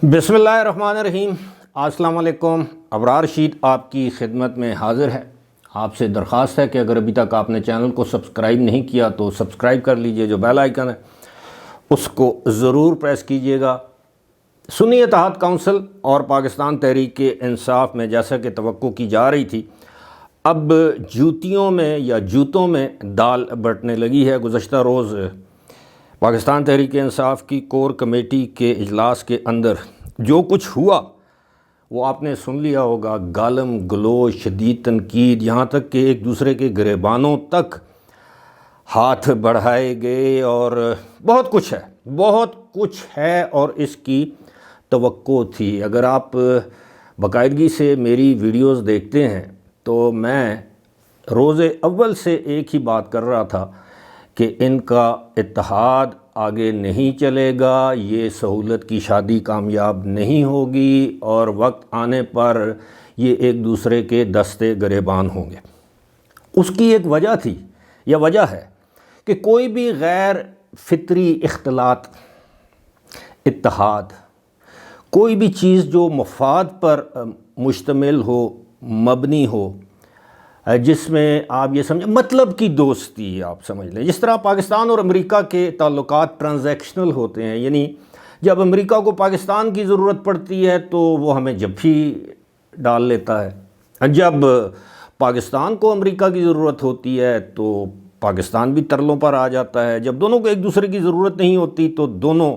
بسم اللہ الرحمن الرحیم۔ السلام علیکم۔ ابرار رشید آپ کی خدمت میں حاضر ہے۔ آپ سے درخواست ہے کہ اگر ابھی تک آپ نے چینل کو سبسکرائب نہیں کیا تو سبسکرائب کر لیجئے، جو بیل آئیکن ہے اس کو ضرور پریس کیجئے گا۔ سنی اتحاد کونسل اور پاکستان تحریک انصاف میں جیسا کہ توقع کی جا رہی تھی، اب جوتیوں میں یا جوتوں میں دال بٹنے لگی ہے۔ گزشتہ روز پاکستان تحریک انصاف کی کور کمیٹی کے اجلاس کے اندر جو کچھ ہوا وہ آپ نے سن لیا ہوگا۔ گالم گلوچ، شدید تنقید، یہاں تک کہ ایک دوسرے کے گریبانوں تک ہاتھ بڑھائے گئے، اور بہت کچھ ہے اور اس کی توقع تھی۔ اگر آپ باقاعدگی سے میری ویڈیوز دیکھتے ہیں تو میں روز اول سے ایک ہی بات کر رہا تھا کہ ان کا اتحاد آگے نہیں چلے گا، یہ سہولت کی شادی کامیاب نہیں ہوگی، اور وقت آنے پر یہ ایک دوسرے کے دستے گریبان ہوں گے۔ اس کی ایک وجہ تھی یا وجہ ہے کہ کوئی بھی غیر فطری اختلاط، اتحاد، کوئی بھی چیز جو مفاد پر مشتمل ہو، مبنی ہو، جس میں آپ یہ سمجھیں مطلب کی دوستی، آپ سمجھ لیں جس طرح پاکستان اور امریکہ کے تعلقات ٹرانزیکشنل ہوتے ہیں، یعنی جب امریکہ کو پاکستان کی ضرورت پڑتی ہے تو وہ ہمیں جفی ڈال لیتا ہے، جب پاکستان کو امریکہ کی ضرورت ہوتی ہے تو پاکستان بھی ترلوں پر آ جاتا ہے، جب دونوں کو ایک دوسرے کی ضرورت نہیں ہوتی تو دونوں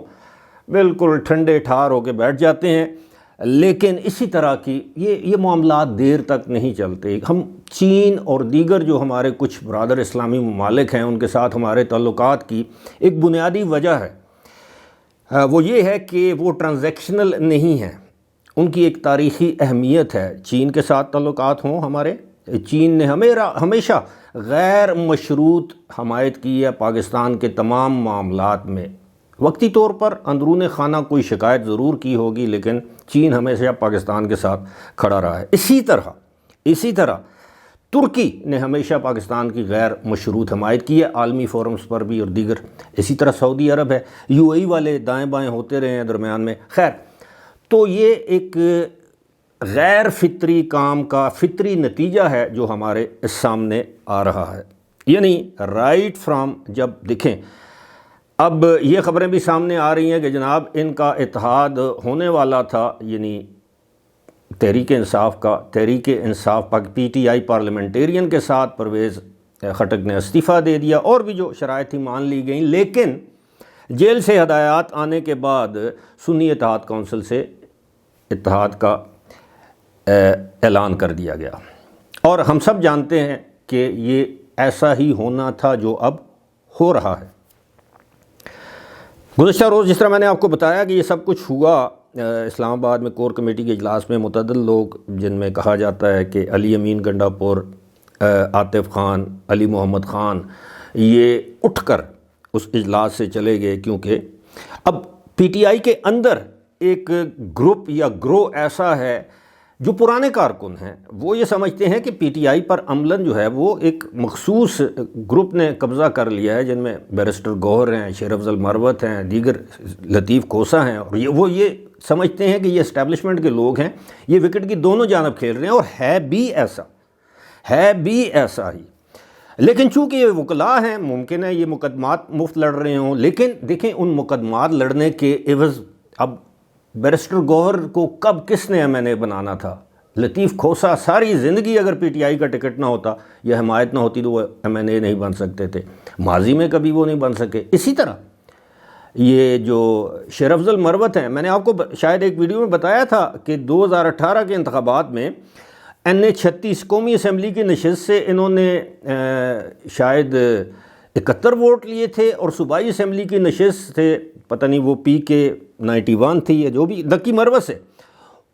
بالکل ٹھنڈے ٹھار ہو کے بیٹھ جاتے ہیں۔ لیکن اسی طرح کی یہ معاملات دیر تک نہیں چلتے۔ ہم چین اور دیگر جو ہمارے کچھ برادر اسلامی ممالک ہیں ان کے ساتھ ہمارے تعلقات کی ایک بنیادی وجہ ہے، وہ یہ ہے کہ وہ ٹرانزیکشنل نہیں ہیں، ان کی ایک تاریخی اہمیت ہے۔ چین کے ساتھ تعلقات ہوں ہمارے، چین نے ہمیشہ غیر مشروط حمایت کی ہے پاکستان کے تمام معاملات میں۔ وقتی طور پر اندرون خانہ کوئی شکایت ضرور کی ہوگی، لیکن چین ہمیشہ پاکستان کے ساتھ کھڑا رہا ہے۔ اسی طرح ترکی نے ہمیشہ پاکستان کی غیر مشروط حمایت کی ہے، عالمی فورمز پر بھی اور دیگر۔ اسی طرح سعودی عرب ہے، UAE والے دائیں بائیں ہوتے رہے ہیں درمیان میں۔ خیر، تو یہ ایک غیر فطری کام کا فطری نتیجہ ہے جو ہمارے سامنے آ رہا ہے، یعنی رائٹ فرام جب دیکھیں اب یہ خبریں بھی سامنے آ رہی ہیں کہ جناب ان کا اتحاد ہونے والا تھا، یعنی تحریک انصاف PTI پارلیمنٹیرین کے ساتھ پرویز خٹک نے استعفیٰ دے دیا، اور بھی جو شرائط تھی مان لی گئیں، لیکن جیل سے ہدایات آنے کے بعد سنی اتحاد کونسل سے اتحاد کا اعلان کر دیا گیا، اور ہم سب جانتے ہیں کہ یہ ایسا ہی ہونا تھا جو اب ہو رہا ہے۔ گزشتہ روز جس طرح میں نے آپ کو بتایا کہ یہ سب کچھ ہوا، اسلام آباد میں کور کمیٹی کے اجلاس میں متعدد لوگ، جن میں کہا جاتا ہے کہ علی امین گنڈا پور، عاطف خان، علی محمد خان، یہ اٹھ کر اس اجلاس سے چلے گئے، کیونکہ اب PTI کے اندر ایک گروپ یا گروہ ایسا ہے جو پرانے کارکن ہیں، وہ یہ سمجھتے ہیں کہ PTI پر عملاً جو ہے وہ ایک مخصوص گروپ نے قبضہ کر لیا ہے، جن میں بیرسٹر گوہر ہیں، شیر افضل مروت ہیں، دیگر لطیف کھوسا ہیں، اور وہ یہ سمجھتے ہیں کہ یہ اسٹیبلشمنٹ کے لوگ ہیں، یہ وکٹ کی دونوں جانب کھیل رہے ہیں، اور ہے بھی ایسا ہی۔ لیکن چونکہ یہ وکلاء ہیں، ممکن ہے یہ مقدمات مفت لڑ رہے ہوں، لیکن دیکھیں ان مقدمات لڑنے کے عوض اب بیرسٹر گوہر کو کب کس نے MNA بنانا تھا؟ لطیف کھوسا ساری زندگی اگر PTI کا ٹکٹ نہ ہوتا یا حمایت نہ ہوتی تو وہ MNA نہیں بن سکتے تھے، ماضی میں کبھی وہ نہیں بن سکے۔ اسی طرح یہ جو شیر افضل مروت ہیں، میں نے آپ کو شاید ایک ویڈیو میں بتایا تھا کہ 2018 کے انتخابات میں NA 36 قومی اسمبلی کی نشست سے انہوں نے شاید 71 ووٹ لیے تھے، اور صوبائی اسمبلی کی نشست سے پتہ نہیں وہ PK91 تھی یا جو بھی دکی مروت سے،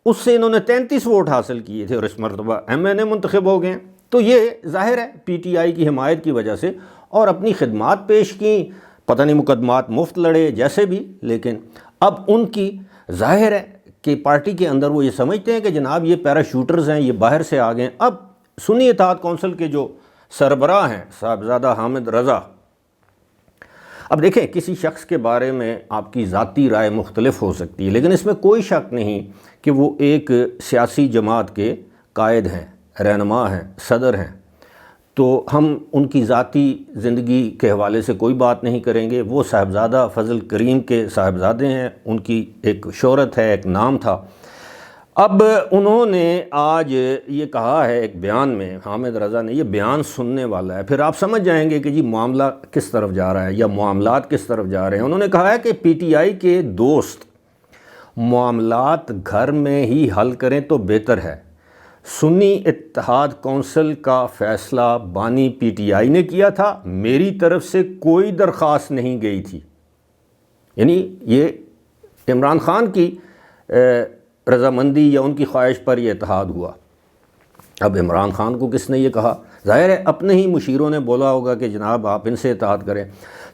اس سے انہوں نے 33 ووٹ حاصل کیے تھے، اور اس مرتبہ MNA منتخب ہو گئے۔ تو یہ ظاہر ہے PTI کی حمایت کی وجہ سے، اور اپنی خدمات پیش کیں، پتہ نہیں مقدمات مفت لڑے جیسے بھی، لیکن اب ان کی ظاہر ہے کہ پارٹی کے اندر وہ یہ سمجھتے ہیں کہ جناب یہ پیراشوٹرز ہیں، یہ باہر سے آ گئے۔ اب سنی اتحاد کونسل کے جو سربراہ ہیں صاحبزادہ حامد رضا، اب دیکھیں کسی شخص کے بارے میں آپ کی ذاتی رائے مختلف ہو سکتی ہے، لیکن اس میں کوئی شک نہیں کہ وہ ایک سیاسی جماعت کے قائد ہیں، رہنما ہیں، صدر ہیں، تو ہم ان کی ذاتی زندگی کے حوالے سے کوئی بات نہیں کریں گے۔ وہ صاحبزادہ فضل کریم کے صاحبزادے ہیں، ان کی ایک شہرت ہے، ایک نام تھا۔ اب انہوں نے آج یہ کہا ہے ایک بیان میں، حامد رضا نے، یہ بیان سننے والا ہے، پھر آپ سمجھ جائیں گے کہ جی معاملہ کس طرف جا رہا ہے یا معاملات کس طرف جا رہے ہیں۔ انہوں نے کہا ہے کہ پی ٹی آئی کے دوست معاملات گھر میں ہی حل کریں تو بہتر ہے۔ سنی اتحاد کونسل کا فیصلہ بانی پی ٹی آئی نے کیا تھا، میری طرف سے کوئی درخواست نہیں گئی تھی۔ یعنی یہ عمران خان کی رضامندی یا ان کی خواہش پر یہ اتحاد ہوا۔ اب عمران خان کو کس نے یہ کہا؟ ظاہر ہے اپنے ہی مشیروں نے بولا ہوگا کہ جناب آپ ان سے اتحاد کریں۔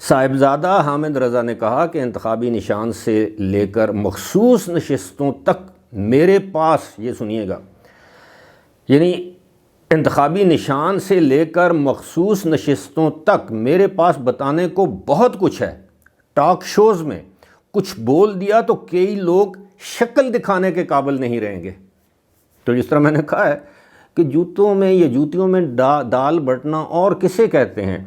صاحبزادہ حامد رضا نے کہا کہ انتخابی نشان سے لے کر مخصوص نشستوں تک میرے پاس، یہ سنیے گا، یعنی انتخابی نشان سے لے کر مخصوص نشستوں تک میرے پاس بتانے کو بہت کچھ ہے۔ ٹاک شوز میں کچھ بول دیا تو کئی لوگ شکل دکھانے کے قابل نہیں رہیں گے۔ تو جس طرح میں نے کہا ہے کہ جوتوں میں یا جوتیوں میں دال بٹنا اور کسے کہتے ہیں۔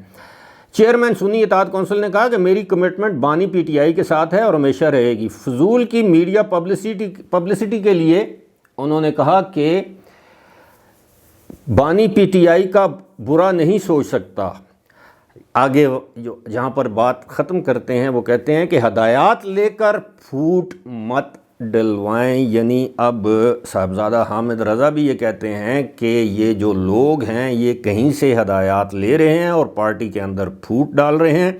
چیئرمین سنی اتحاد کونسل نے کہا کہ میری کمٹمنٹ بانی پی ٹی آئی کے ساتھ ہے اور ہمیشہ رہے گی۔ فضول کی میڈیا پبلسٹی کے لیے انہوں نے کہا کہ بانی پی ٹی آئی کا برا نہیں سوچ سکتا۔ آگے جہاں پر بات ختم کرتے ہیں وہ کہتے ہیں کہ ہدایات لے کر پھوٹ مت ڈلوائیں، یعنی اب صاحبزادہ حامد رضا بھی یہ کہتے ہیں کہ یہ جو لوگ ہیں یہ کہیں سے ہدایات لے رہے ہیں اور پارٹی کے اندر پھوٹ ڈال رہے ہیں،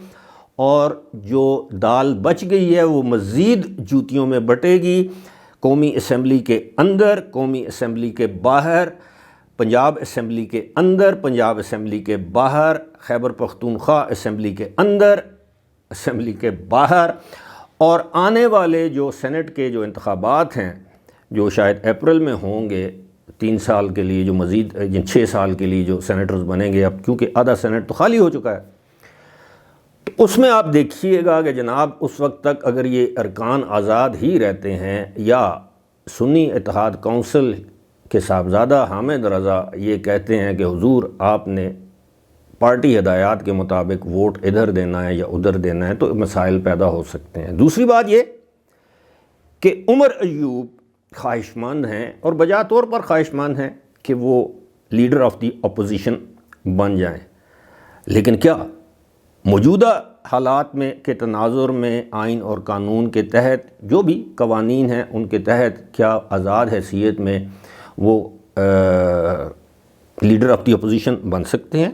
اور جو دال بچ گئی ہے وہ مزید جوتیوں میں بٹے گی، قومی اسمبلی کے اندر، قومی اسمبلی کے باہر، پنجاب اسمبلی کے اندر، پنجاب اسمبلی کے باہر، خیبر پختونخوا اسمبلی کے اندر، اسمبلی کے باہر، اور آنے والے جو سینٹ کے جو انتخابات ہیں جو شاید اپریل میں ہوں گے 3 سال کے لیے، جو مزید 6 سال کے لیے جو سینیٹرز بنیں گے، اب کیونکہ آدھا سینٹ تو خالی ہو چکا ہے، تو اس میں آپ دیکھیے گا کہ جناب اس وقت تک اگر یہ ارکان آزاد ہی رہتے ہیں یا سنی اتحاد کونسل کے صاحبزادہ حامد رضا یہ کہتے ہیں کہ حضور آپ نے پارٹی ہدایات کے مطابق ووٹ ادھر دینا ہے یا ادھر دینا ہے، تو مسائل پیدا ہو سکتے ہیں۔ دوسری بات یہ کہ عمر ایوب خواہش مند ہیں اور بجا طور پر خواہش مند ہیں کہ وہ لیڈر آف دی اپوزیشن بن جائیں، لیکن کیا موجودہ حالات میں کے تناظر میں آئین اور قانون کے تحت جو بھی قوانین ہیں ان کے تحت کیا آزاد حیثیت میں وہ لیڈر آف دی اپوزیشن بن سکتے ہیں،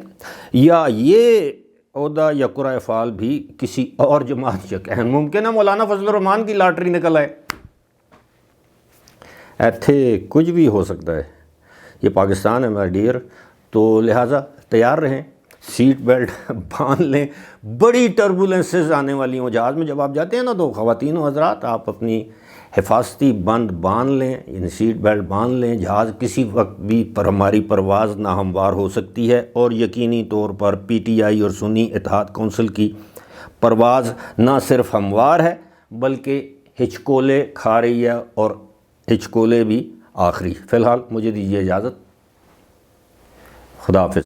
یا یہ عہدہ یا قرعہ افعال بھی کسی اور جماعت یا کہن ممکن ہے مولانا فضل الرحمان کی لاٹری نکل آئے؟ ایتھے کچھ بھی ہو سکتا ہے، یہ پاکستان ہے مائی ڈیئر، تو لہٰذا تیار رہیں، سیٹ بیلٹ باندھ لیں، بڑی ٹربولنسز آنے والی ہوں جہاز میں جب آپ جاتے ہیں نا، تو خواتین و حضرات آپ اپنی حفاظتی بند باندھ لیں، یعنی سیٹ بیلٹ باندھ لیں، جہاز کسی وقت بھی پر ہماری پرواز ناہموار ہو سکتی ہے، اور یقینی طور پر پی ٹی آئی اور سنی اتحاد کونسل کی پرواز نہ صرف ہموار ہے بلکہ ہچکولے کھا رہی ہے، اور ہچکولے بھی آخری۔ فی الحال مجھے دیجیے اجازت، خدا حافظ۔